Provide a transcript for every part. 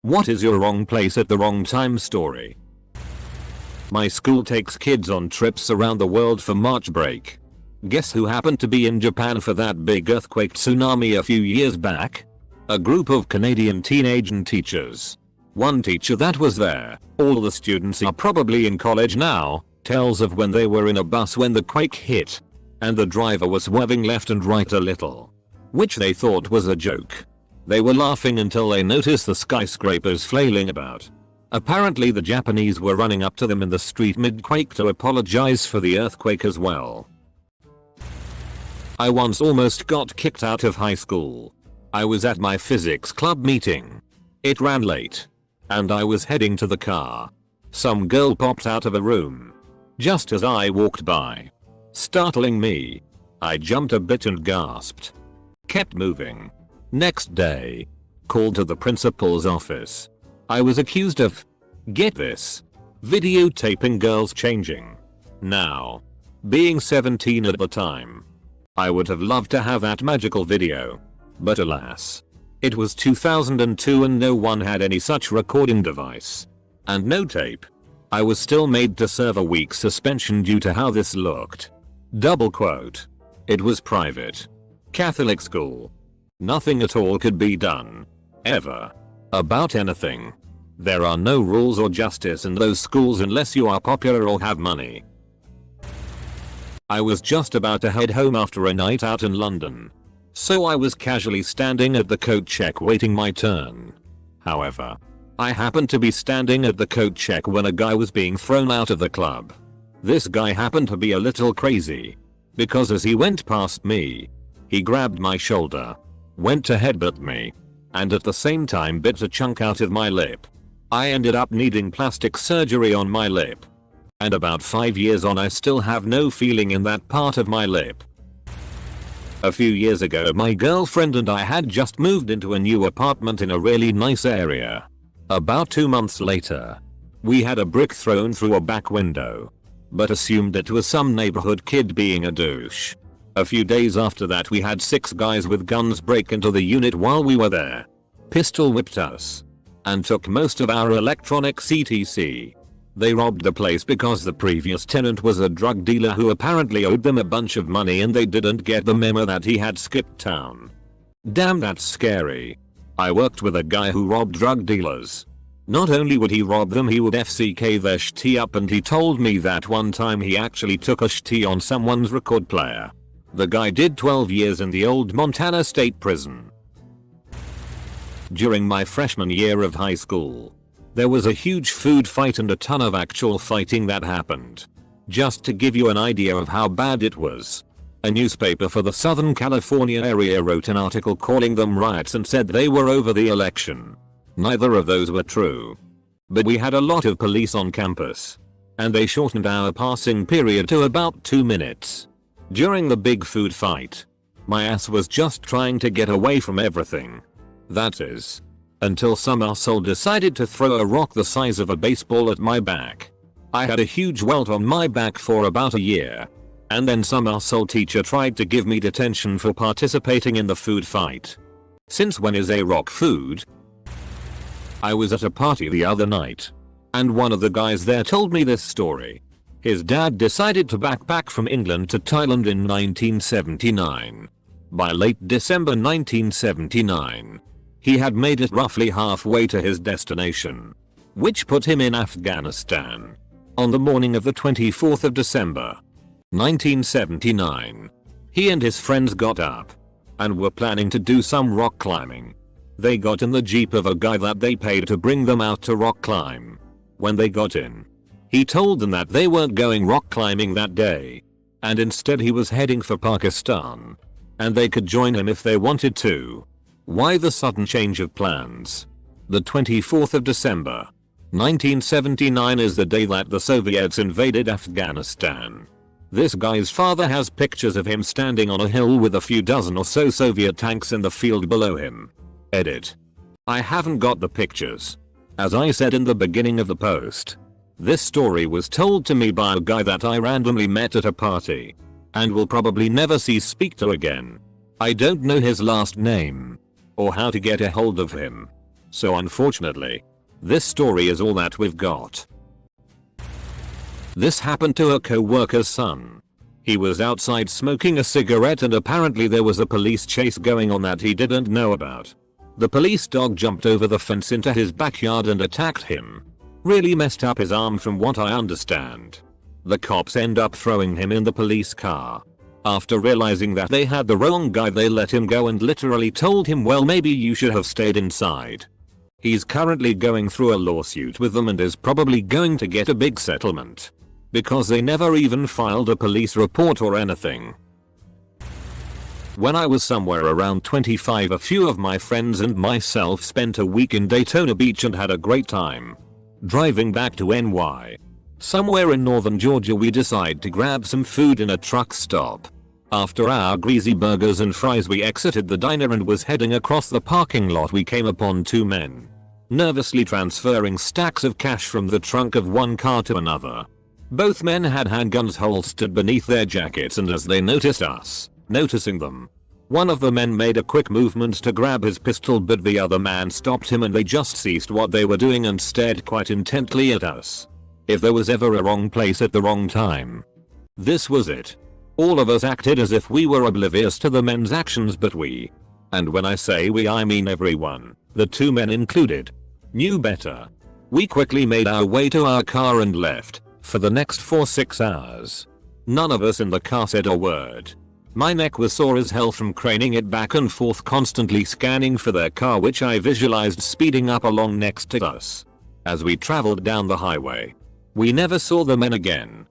What is your wrong place at the wrong time story? My school takes kids on trips around the world for March break. Guess who happened to be in Japan for that big earthquake tsunami a few years back? A group of Canadian teenage teachers. One teacher that was there, all the students are probably in college now, tells of when they were in a bus when the quake hit. And the driver was swerving left and right a little. Which they thought was a joke. They were laughing until they noticed the skyscrapers flailing about. Apparently the Japanese were running up to them in the street mid-quake to apologize for the earthquake as well. I once almost got kicked out of high school. I was at my physics club meeting. It ran late. And I was heading to the car. Some girl popped out of a room. Just as I walked by. Startling me. I jumped a bit and gasped. Kept moving. Next day. Called to the principal's office. I was accused of, get this, videotaping girls changing. Now. Being 17 at the time. I would have loved to have that magical video. But alas. It was 2002 and no one had any such recording device. And no tape. I was still made to serve a week's suspension due to how this looked. Double quote. It was private. Catholic school. Nothing at all could be done. Ever. About anything. There are no rules or justice in those schools unless you are popular or have money. I was just about to head home after a night out in London. So I was casually standing at the coat check waiting my turn. However, I happened to be standing at the coat check when a guy was being thrown out of the club. This guy happened to be a little crazy. Because as he went past me, he grabbed my shoulder, went to headbutt me, and at the same time bit a chunk out of my lip. I ended up needing plastic surgery on my lip. And about 5 years on I still have no feeling in that part of my lip. A few years ago my girlfriend and I had just moved into a new apartment in a really nice area. About 2 months later, we had a brick thrown through a back window, but assumed it was some neighborhood kid being a douche. A few days after that we had 6 guys with guns break into the unit while we were there, pistol whipped us, and took most of our electronics etc. They robbed the place because the previous tenant was a drug dealer who apparently owed them a bunch of money and they didn't get the memo that he had skipped town. Damn, that's scary. I worked with a guy who robbed drug dealers. Not only would he rob them, he would FCK their shit up, and he told me that one time he actually took a shit on someone's record player. The guy did 12 years in the old Montana State Prison. During my freshman year of high school, there was a huge food fight and a ton of actual fighting that happened. Just to give you an idea of how bad it was, a newspaper for the Southern California area wrote an article calling them riots and said they were over the election. Neither of those were true. But we had a lot of police on campus, and they shortened our passing period to about 2 minutes. During the big food fight, my ass was just trying to get away from everything. That is, until some arsehole decided to throw a rock the size of a baseball at my back. I had a huge welt on my back for about a year. And then some arsehole teacher tried to give me detention for participating in the food fight. Since when is a rock food? I was at a party the other night, and one of the guys there told me this story. His dad decided to backpack from England to Thailand in 1979. By late December 1979, he had made it roughly halfway to his destination, which put him in Afghanistan. On the morning of the 24th of December, 1979, he and his friends got up and were planning to do some rock climbing. They got in the jeep of a guy that they paid to bring them out to rock climb. When they got in, he told them that they weren't going rock climbing that day, and instead he was heading for Pakistan, and they could join him if they wanted to. Why the sudden change of plans? The 24th of December, 1979 is the day that the Soviets invaded Afghanistan. This guy's father has pictures of him standing on a hill with a few dozen or so Soviet tanks in the field below him. Edit. I haven't got the pictures. As I said in the beginning of the post, this story was told to me by a guy that I randomly met at a party, and will probably never speak to again. I don't know his last name, or how to get a hold of him. So unfortunately, this story is all that we've got. This happened to a co-worker's son. He was outside smoking a cigarette and apparently there was a police chase going on that he didn't know about. The police dog jumped over the fence into his backyard and attacked him. Really messed up his arm from what I understand. The cops end up throwing him in the police car. After realizing that they had the wrong guy, they let him go and literally told him, well, maybe you should have stayed inside. He's currently going through a lawsuit with them and is probably going to get a big settlement. Because they never even filed a police report or anything. When I was somewhere around 25, a few of my friends and myself spent a week in Daytona Beach and had a great time. Driving back to NY. Somewhere in northern Georgia, we decide to grab some food in a truck stop. After our greasy burgers and fries, we exited the diner and was heading across the parking lot. We came upon two men nervously transferring stacks of cash from the trunk of one car to another. Both men had handguns holstered beneath their jackets, and as they noticed us noticing them, one of the men made a quick movement to grab his pistol, but the other man stopped him and they just ceased what they were doing and stared quite intently at us. If there was ever a wrong place at the wrong time, this was it. All of us acted as if we were oblivious to the men's actions, but we, and when I say we I mean everyone, the two men included, knew better. We quickly made our way to our car and left. For the next 4-6 hours, none of us in the car said a word. My neck was sore as hell from craning it back and forth, constantly scanning for their car, which I visualized speeding up along next to us. As we traveled down the highway, we never saw the men again.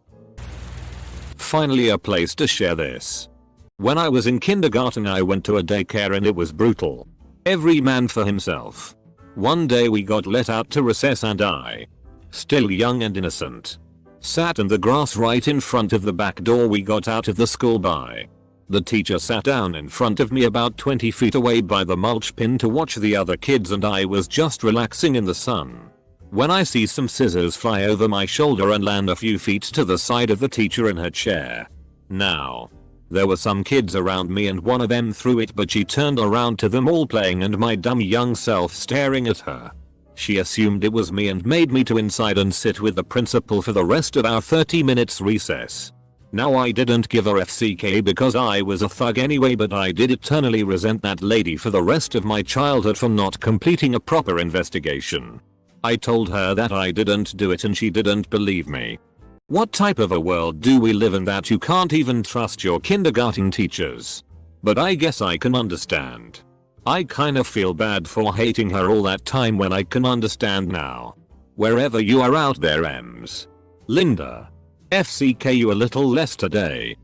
Finally, a place to share this. When I was in kindergarten, I went to a daycare and it was brutal. Every man for himself. One day we got let out to recess and I, still young and innocent, sat in the grass right in front of the back door we got out of the school by. The teacher sat down in front of me about 20 feet away by the mulch bin to watch the other kids, and I was just relaxing in the sun when I see some scissors fly over my shoulder and land a few feet to the side of the teacher in her chair. Now, there were some kids around me and one of them threw it, but she turned around to them all playing and my dumb young self staring at her. She assumed it was me and made me to inside and sit with the principal for the rest of our 30 minutes recess. Now, I didn't give her FCK because I was a thug anyway, but I did eternally resent that lady for the rest of my childhood for not completing a proper investigation. I told her that I didn't do it and she didn't believe me. What type of a world do we live in that you can't even trust your kindergarten teachers? But I guess I can understand. I kind of feel bad for hating her all that time when I can understand now. Wherever you are out there, Ems, Linda, FCK you a little less today.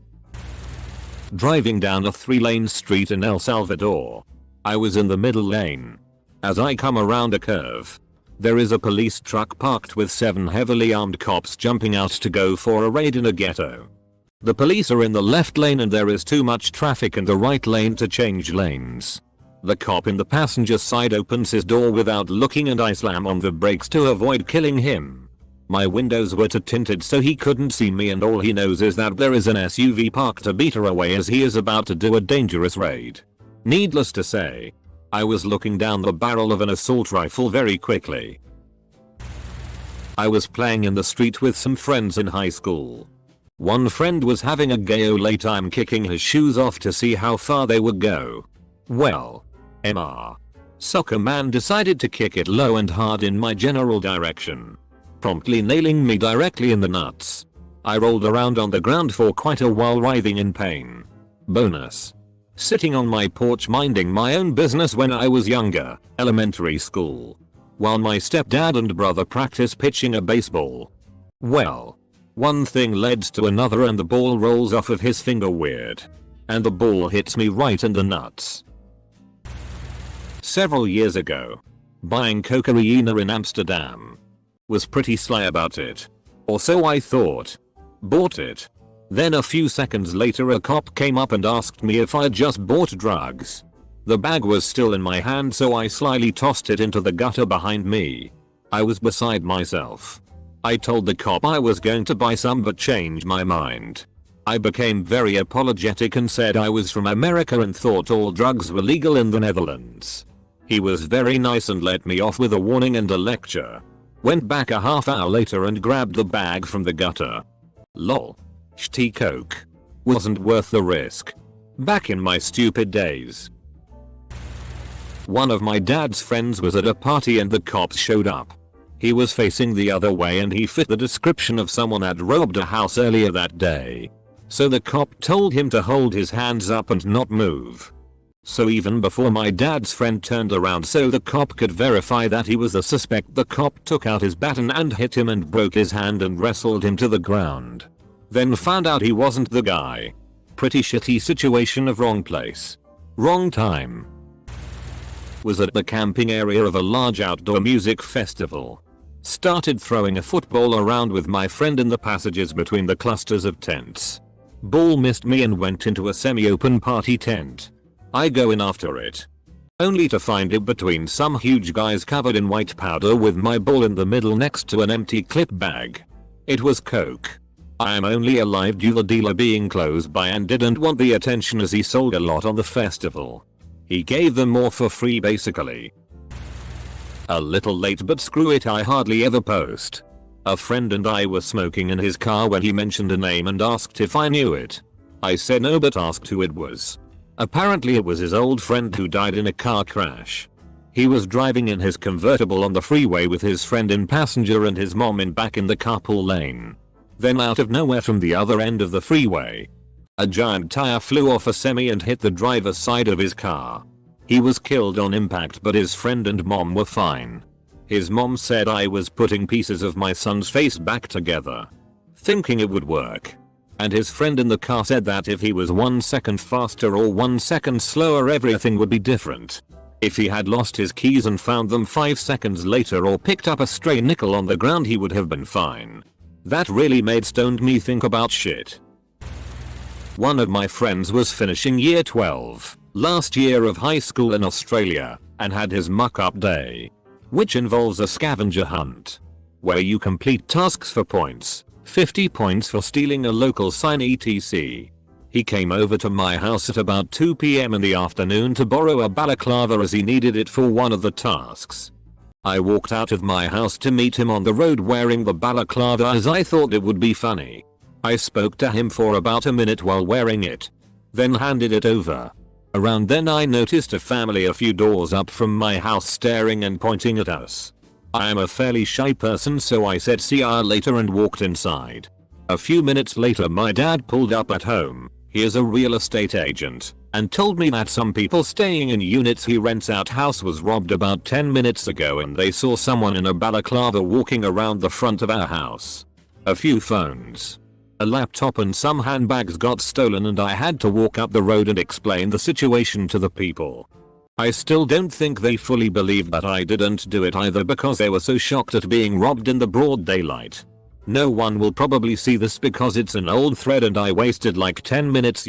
Driving down a 3-lane street in El Salvador. I was in the middle lane. As I come around a curve, there is a police truck parked with 7 heavily armed cops jumping out to go for a raid in a ghetto. The police are in the left lane and there is too much traffic in the right lane to change lanes. The cop in the passenger side opens his door without looking and I slam on the brakes to avoid killing him. My windows were tinted so he couldn't see me, and all he knows is that there is an SUV parked a meter away as he is about to do a dangerous raid. Needless to say, I was looking down the barrel of an assault rifle very quickly. I was playing in the street with some friends in high school. One friend was having a gay ole time kicking his shoes off to see how far they would go. Well, MR. Soccer man decided to kick it low and hard in my general direction, promptly nailing me directly in the nuts. I rolled around on the ground for quite a while, writhing in pain. Bonus: sitting on my porch minding my own business when I was younger, elementary school, while my stepdad and brother practice pitching a baseball. Well, one thing led to another and the ball rolls off of his finger weird, and the ball hits me right in the nuts. Several years ago, buying cocaine in Amsterdam. Was pretty sly about it. Or so I thought. Bought it. Then a few seconds later a cop came up and asked me if I just bought drugs. The bag was still in my hand, so I slyly tossed it into the gutter behind me. I was beside myself. I told the cop I was going to buy some but changed my mind. I became very apologetic and said I was from America and thought all drugs were legal in the Netherlands. He was very nice and let me off with a warning and a lecture. Went back a half hour later and grabbed the bag from the gutter. Lol. Shitty coke. Wasn't worth the risk. Back in my stupid days. One of my dad's friends was at a party and the cops showed up. He was facing the other way and he fit the description of someone had robbed a house earlier that day. So the cop told him to hold his hands up and not move. So even before my dad's friend turned around so the cop could verify that he was the suspect, the cop took out his baton and hit him and broke his hand and wrestled him to the ground. Then found out he wasn't the guy. Pretty shitty situation of wrong place. Wrong time. Was at the camping area of a large outdoor music festival. Started throwing a football around with my friend in the passages between the clusters of tents. Ball missed me and went into a semi-open party tent. I go in after it. Only to find it between some huge guys covered in white powder with my ball in the middle next to an empty clip bag. It was coke. I am only alive due to the dealer being close by and didn't want the attention as he sold a lot on the festival. He gave them more for free basically. A little late but screw it, I hardly ever post. A friend and I were smoking in his car when he mentioned a name and asked if I knew it. I said no but asked who it was. Apparently it was his old friend who died in a car crash. He was driving in his convertible on the freeway with his friend in passenger and his mom in back in the carpool lane. Then out of nowhere from the other end of the freeway, a giant tire flew off a semi and hit the driver's side of his car. He was killed on impact but his friend and mom were fine. His mom said I was putting pieces of my son's face back together, thinking it would work. And his friend in the car said that if he was 1 second faster or 1 second slower everything would be different. If he had lost his keys and found them 5 seconds later or picked up a stray nickel on the ground he would have been fine. That really made stoned me think about shit. One of my friends was finishing year 12, last year of high school in Australia, and had his muck-up day, which involves a scavenger hunt, where you complete tasks for points, 50 points for stealing a local sign etc. He came over to my house at about 2 PM in the afternoon to borrow a balaclava as he needed it for one of the tasks. I walked out of my house to meet him on the road wearing the balaclava as I thought it would be funny. I spoke to him for about a minute while wearing it, then handed it over. Around then I noticed a family a few doors up from my house staring and pointing at us. I am a fairly shy person so I said see ya later and walked inside. A few minutes later my dad pulled up at home. He is a real estate agent and told me that some people staying in units he rents out house was robbed about 10 minutes ago and they saw someone in a balaclava walking around the front of our house. A few phones, a laptop and some handbags got stolen and I had to walk up the road and explain the situation to the people. I still don't think they fully believe that I didn't do it either because they were so shocked at being robbed in the broad daylight. No one will probably see this because it's an old thread and I wasted like 10 minutes.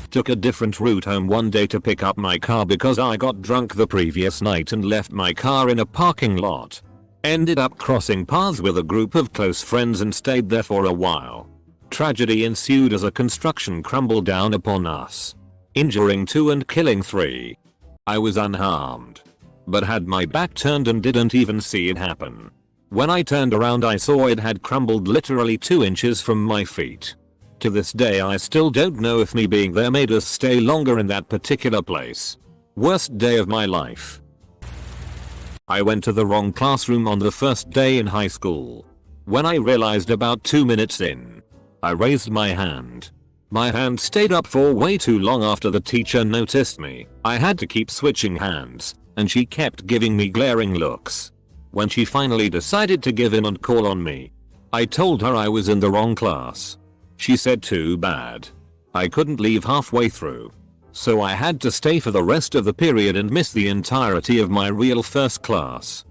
Took a different route home one day to pick up my car because I got drunk the previous night and left my car in a parking lot. Ended up crossing paths with a group of close friends and stayed there for a while. Tragedy ensued as a construction crumbled down upon us, injuring 2 and killing 3. I was unharmed, but had my back turned and didn't even see it happen. When I turned around I saw it had crumbled literally 2 inches from my feet. To this day I still don't know if me being there made us stay longer in that particular place. Worst day of my life. I went to the wrong classroom on the first day in high school. When I realized about 2 minutes in, I raised my hand. My hand stayed up for way too long after the teacher noticed me. I had to keep switching hands, and she kept giving me glaring looks. When she finally decided to give in and call on me, I told her I was in the wrong class. She said too bad. I couldn't leave halfway through, so I had to stay for the rest of the period and miss the entirety of my real first class.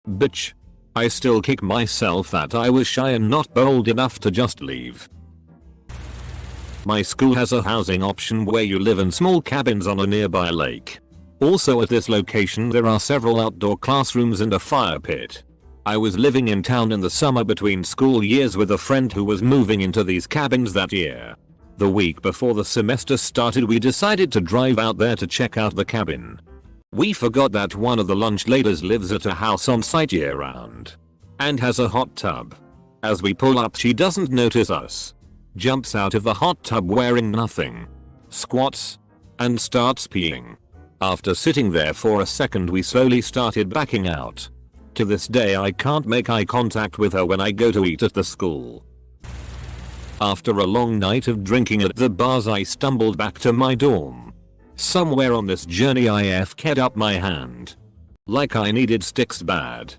Bitch. I still kick myself that I was shy and not bold enough to just leave. My school has a housing option where you live in small cabins on a nearby lake. Also at this location there are several outdoor classrooms and a fire pit. I was living in town in the summer between school years with a friend who was moving into these cabins that year. The week before the semester started we decided to drive out there to check out the cabin. We forgot that one of the lunch ladies lives at a house on site year round and has a hot tub. As we pull up, she doesn't notice us, jumps out of the hot tub wearing nothing, squats, and starts peeing. After sitting there for a second, we slowly started backing out. To this day I can't make eye contact with her when I go to eat at the school. After a long night of drinking at the bars, I stumbled back to my dorm. Somewhere on this journey I FK'd up my hand. Like I needed sticks bad.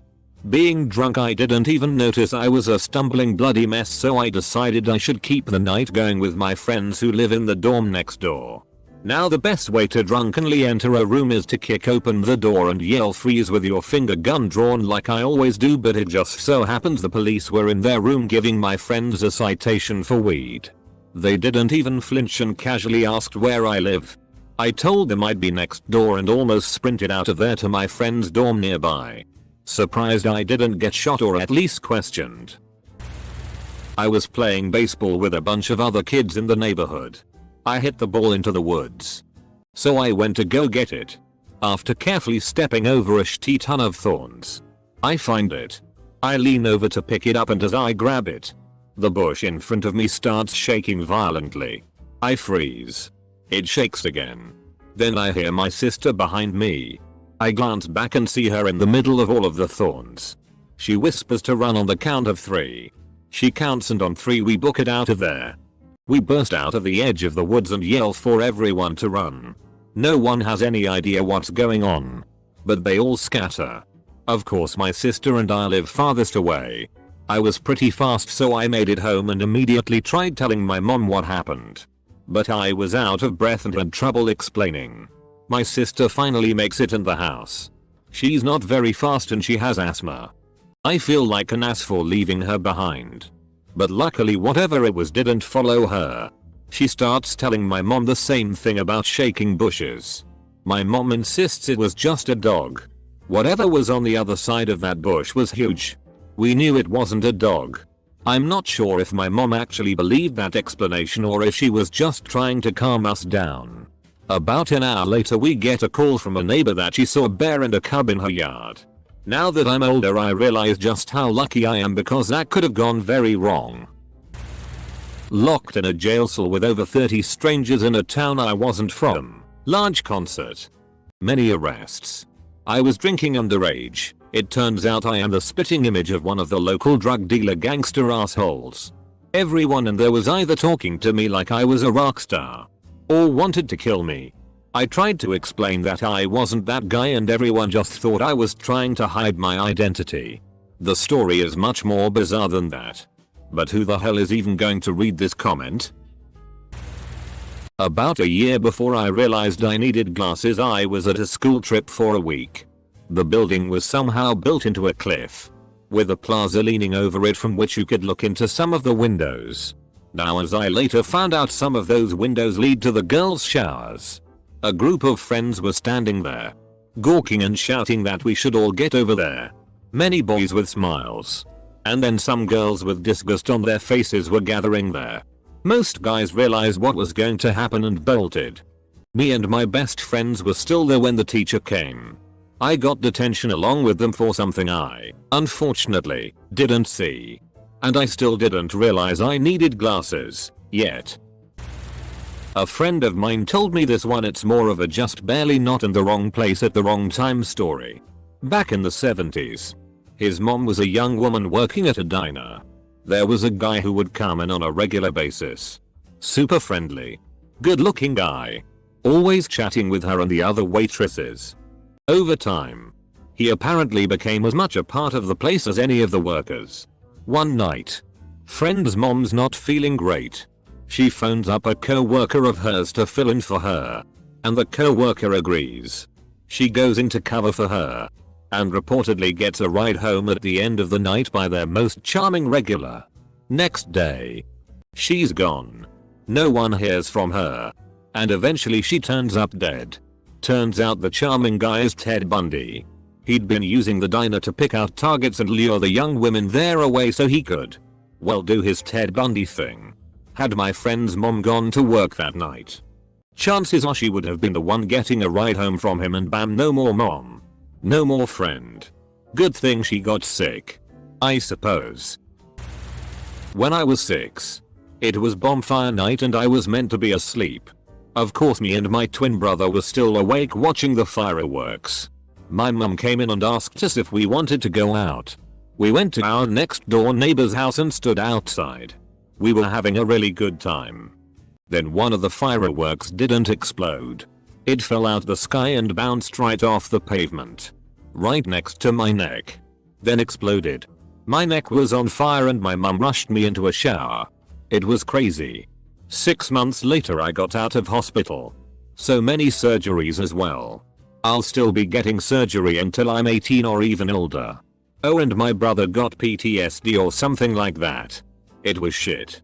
Being drunk, I didn't even notice I was a stumbling bloody mess, so I decided I should keep the night going with my friends who live in the dorm next door. Now the best way to drunkenly enter a room is to kick open the door and yell freeze with your finger gun drawn like I always do, but it just so happens the police were in their room giving my friends a citation for weed. They didn't even flinch and casually asked where I live. I told them I'd be next door and almost sprinted out of there to my friend's dorm nearby. Surprised I didn't get shot or at least questioned. I was playing baseball with a bunch of other kids in the neighborhood. I hit the ball into the woods. So I went to go get it. After carefully stepping over a shit ton of thorns, I find it. I lean over to pick it up, and as I grab it, the bush in front of me starts shaking violently. I freeze. It shakes again. Then I hear my sister behind me. I glance back and see her in the middle of all of the thorns. She whispers to run on the count of 3. She counts, and on 3 we book it out of there. We burst out of the edge of the woods and yell for everyone to run. No one has any idea what's going on, but they all scatter. Of course my sister and I live farthest away. I was pretty fast, so I made it home and immediately tried telling my mom what happened. But I was out of breath and had trouble explaining. My sister finally makes it in the house. She's not very fast and she has asthma. I feel like an ass for leaving her behind. But luckily whatever it was didn't follow her. She starts telling my mom the same thing about shaking bushes. My mom insists it was just a dog. Whatever was on the other side of that bush was huge. We knew it wasn't a dog. I'm not sure if my mom actually believed that explanation or if she was just trying to calm us down. About an hour later we get a call from a neighbor that she saw a bear and a cub in her yard. Now that I'm older I realize just how lucky I am, because that could have gone very wrong. Locked in a jail cell with over 30 strangers in a town I wasn't from. Large concert. Many arrests. I was drinking underage. It turns out I am the spitting image of one of the local drug dealer gangster assholes. Everyone in there was either talking to me like I was a rock star or wanted to kill me. I tried to explain that I wasn't that guy and everyone just thought I was trying to hide my identity. The story is much more bizarre than that. But who the hell is even going to read this comment? About a year before I realized I needed glasses, I was at a school trip for a week. The building was somehow built into a cliff, with a plaza leaning over it from which you could look into some of the windows. Now as I later found out, some of those windows lead to the girls' showers. A group of friends were standing there, gawking and shouting that we should all get over there. Many boys with smiles, and then some girls with disgust on their faces were gathering there. Most guys realized what was going to happen and bolted. Me and my best friends were still there when the teacher came. I got detention along with them for something I, unfortunately, didn't see. And I still didn't realize I needed glasses, yet. A friend of mine told me this one, it's more of a just barely not in the wrong place at the wrong time story. Back in the 70s. His mom was a young woman working at a diner. There was a guy who would come in on a regular basis. Super friendly. Good looking guy. Always chatting with her and the other waitresses. Over time, he apparently became as much a part of the place as any of the workers. One night, friend's mom's not feeling great. She phones up a co-worker of hers to fill in for her, and the co-worker agrees. She goes in to cover for her, and reportedly gets a ride home at the end of the night by their most charming regular. Next day, she's gone. No one hears from her, and eventually she turns up dead. Turns out the charming guy is Ted Bundy. He'd been using the diner to pick out targets and lure the young women there away so he could, well, do his Ted Bundy thing. Had my friend's mom gone to work that night, Chances are she would have been the one getting a ride home from him, and bam, no more mom. No more friend. Good thing she got sick, I suppose. When I was 6, it was bonfire night and I was meant to be asleep. Of course me and my twin brother were still awake watching the fireworks. My mum came in and asked us if we wanted to go out. We went to our next door neighbor's house and stood outside. We were having a really good time. Then one of the fireworks didn't explode. It fell out the sky and bounced right off the pavement, right next to my neck. Then exploded. My neck was on fire and my mum rushed me into a shower. It was crazy. 6 months later I got out of hospital. So many surgeries as well. I'll still be getting surgery until I'm 18 or even older. Oh, and my brother got PTSD or something like that. It was shit.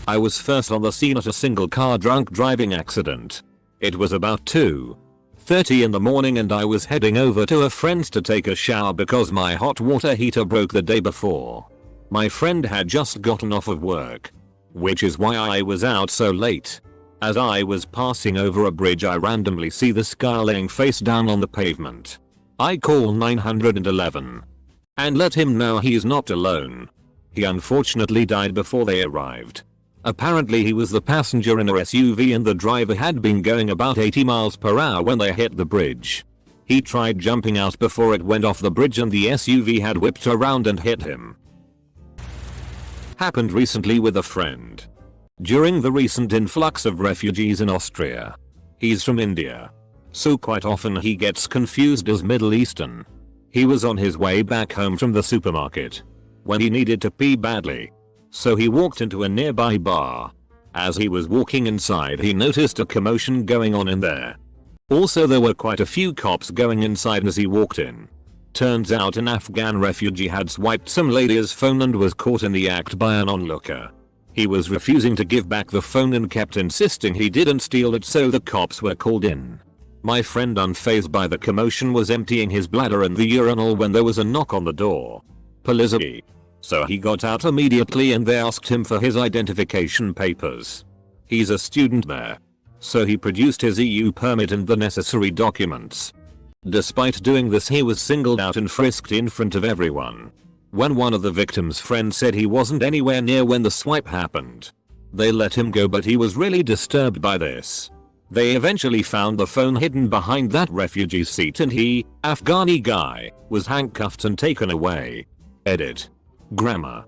I was first on the scene at a single car drunk driving accident. It was about 2:30 in the morning and I was heading over to a friend's to take a shower because my hot water heater broke the day before. My friend had just gotten off of work, which is why I was out so late. As I was passing over a bridge I randomly see this guy laying face down on the pavement. I call 911 and let him know he's not alone. He unfortunately died before they arrived. Apparently he was the passenger in a SUV and the driver had been going about 80 miles per hour when they hit the bridge. He tried jumping out before it went off the bridge and the SUV had whipped around and hit him. Happened recently with a friend. During the recent influx of refugees in Austria. He's from India, so quite often he gets confused as Middle Eastern. He was on his way back home from the supermarket when he needed to pee badly. So he walked into a nearby bar. As he was walking inside he noticed a commotion going on in there. Also there were quite a few cops going inside as he walked in. Turns out an Afghan refugee had swiped some lady's phone and was caught in the act by an onlooker. He was refusing to give back the phone and kept insisting he didn't steal it, so the cops were called in. My friend, unfazed by the commotion, was emptying his bladder in the urinal when there was a knock on the door. Police. So he got out immediately and they asked him for his identification papers. He's a student there. So he produced his EU permit and the necessary documents. Despite doing this he was singled out and frisked in front of everyone. When one of the victim's friends said he wasn't anywhere near when the swipe happened, they let him go, but he was really disturbed by this. They eventually found the phone hidden behind that refugee's seat and he, Afghani guy, was handcuffed and taken away. Edit. Grammar.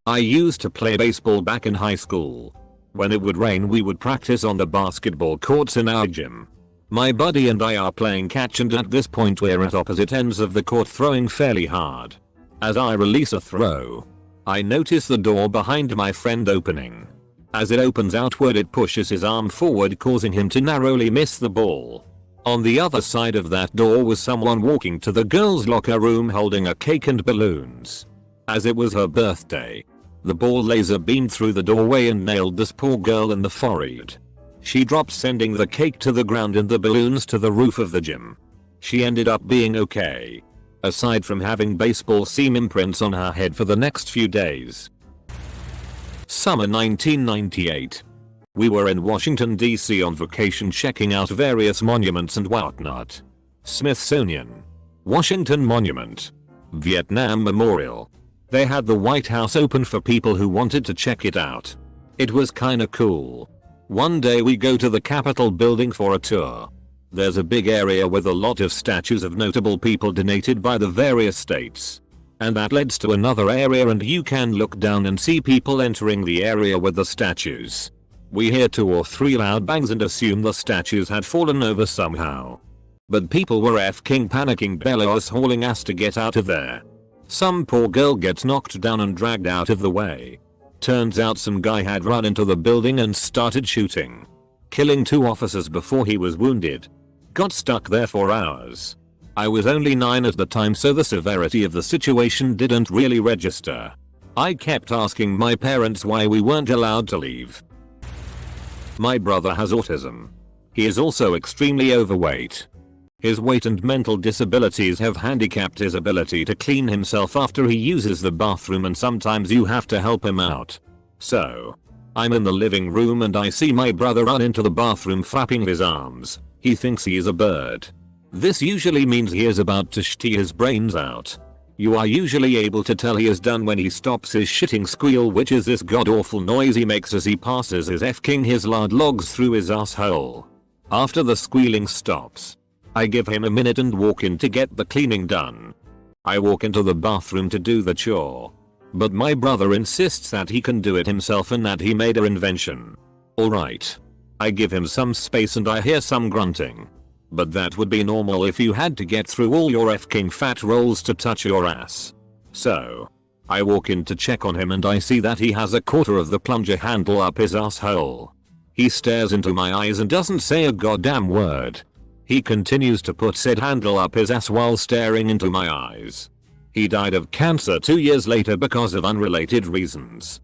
I used to play baseball back in high school. When it would rain we would practice on the basketball courts in our gym. My buddy and I are playing catch and at this point we're at opposite ends of the court throwing fairly hard. As I release a throw, I notice the door behind my friend opening. As it opens outward it pushes his arm forward, causing him to narrowly miss the ball. On the other side of that door was someone walking to the girls' locker room holding a cake and balloons. As it was her birthday, the ball laser beamed through the doorway and nailed this poor girl in the forehead. She dropped, sending the cake to the ground and the balloons to the roof of the gym. She ended up being okay, aside from having baseball seam imprints on her head for the next few days. Summer 1998. We were in Washington, D.C. on vacation checking out various monuments and whatnot. Smithsonian, Washington Monument, Vietnam Memorial. They had the White House open for people who wanted to check it out. It was kinda cool. One day we go to the Capitol building for a tour. There's a big area with a lot of statues of notable people donated by the various states. And that leads to another area and you can look down and see people entering the area with the statues. We hear 2 or 3 loud bangs and assume the statues had fallen over somehow. But people were f***ing panicking, bellows hauling ass to get out of there. Some poor girl gets knocked down and dragged out of the way. Turns out some guy had run into the building and started shooting, killing 2 officers before he was wounded. Got stuck there for hours. I was only 9 at the time, so the severity of the situation didn't really register. I kept asking my parents why we weren't allowed to leave. My brother has autism. He is also extremely overweight. His weight and mental disabilities have handicapped his ability to clean himself after he uses the bathroom, and sometimes you have to help him out. So, I'm in the living room and I see my brother run into the bathroom flapping his arms. He thinks he is a bird. This usually means he is about to shit his brains out. You are usually able to tell he is done when he stops his shitting squeal, which is this god awful noise he makes as he passes his f-king his lard logs through his asshole. After the squealing stops, I give him a minute and walk in to get the cleaning done. I walk into the bathroom to do the chore. But my brother insists that he can do it himself and that he made an invention. Alright. I give him some space and I hear some grunting. But that would be normal if you had to get through all your f-king fat rolls to touch your ass. So, I walk in to check on him and I see that he has a quarter of the plunger handle up his asshole. He stares into my eyes and doesn't say a goddamn word. He continues to put said handle up his ass while staring into my eyes. He died of cancer 2 years later because of unrelated reasons.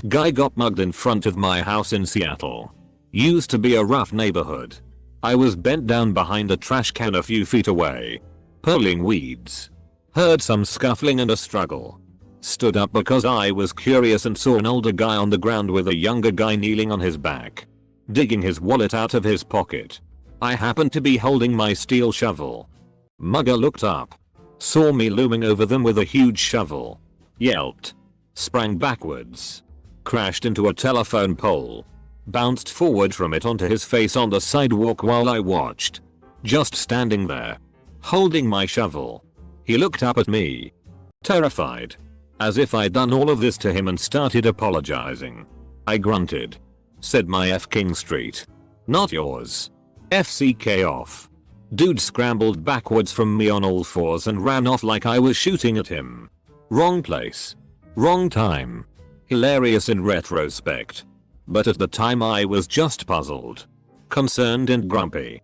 Guy got mugged in front of my house in Seattle. Used to be a rough neighborhood. I was bent down behind a trash can a few feet away, pulling weeds. Heard some scuffling and a struggle. Stood up because I was curious and saw an older guy on the ground with a younger guy kneeling on his back, digging his wallet out of his pocket. I happened to be holding my steel shovel. Mugger looked up, saw me looming over them with a huge shovel, yelped, sprang backwards, crashed into a telephone pole, bounced forward from it onto his face on the sidewalk while I watched, just standing there, holding my shovel. He looked up at me, terrified, as if I'd done all of this to him, and started apologizing. I grunted, said my f-king street, not yours. FCK off. Dude scrambled backwards from me on all fours and ran off like I was shooting at him. Wrong place. Wrong time. Hilarious in retrospect. But at the time I was just puzzled, concerned and grumpy.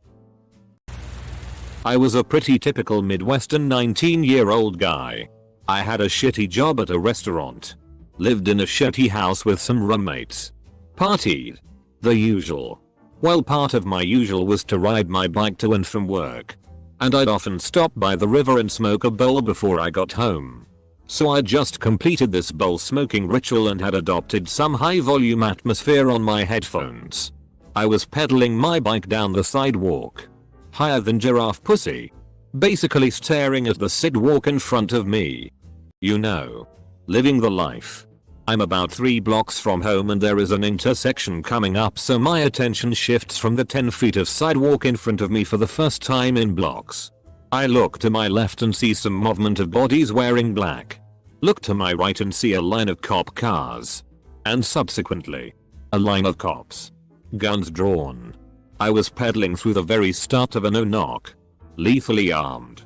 I was a pretty typical Midwestern 19-year-old guy. I had a shitty job at a restaurant. Lived in a shitty house with some roommates. Partied. The usual. Well, part of my usual was to ride my bike to and from work. And I'd often stop by the river and smoke a bowl before I got home. So I just completed this bowl smoking ritual and had adopted some high volume atmosphere on my headphones. I was pedaling my bike down the sidewalk, higher than giraffe pussy, basically staring at the sidewalk in front of me. You know, living the life. I'm about 3 blocks from home and there is an intersection coming up, so my attention shifts from the 10 feet of sidewalk in front of me for the first time in blocks. I look to my left and see some movement of bodies wearing black. Look to my right and see a line of cop cars. And subsequently, a line of cops. Guns drawn. I was pedaling through the very start of a no-knock, lethally armed,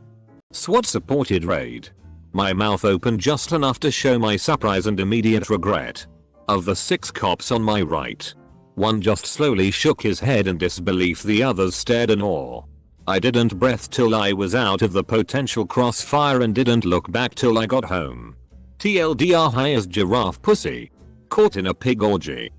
SWAT-supported raid. My mouth opened just enough to show my surprise and immediate regret. Of the 6 cops on my right, one just slowly shook his head in disbelief, the others stared in awe. I didn't breath till I was out of the potential crossfire and didn't look back till I got home. TLDR high as giraffe pussy. Caught in a pig orgy.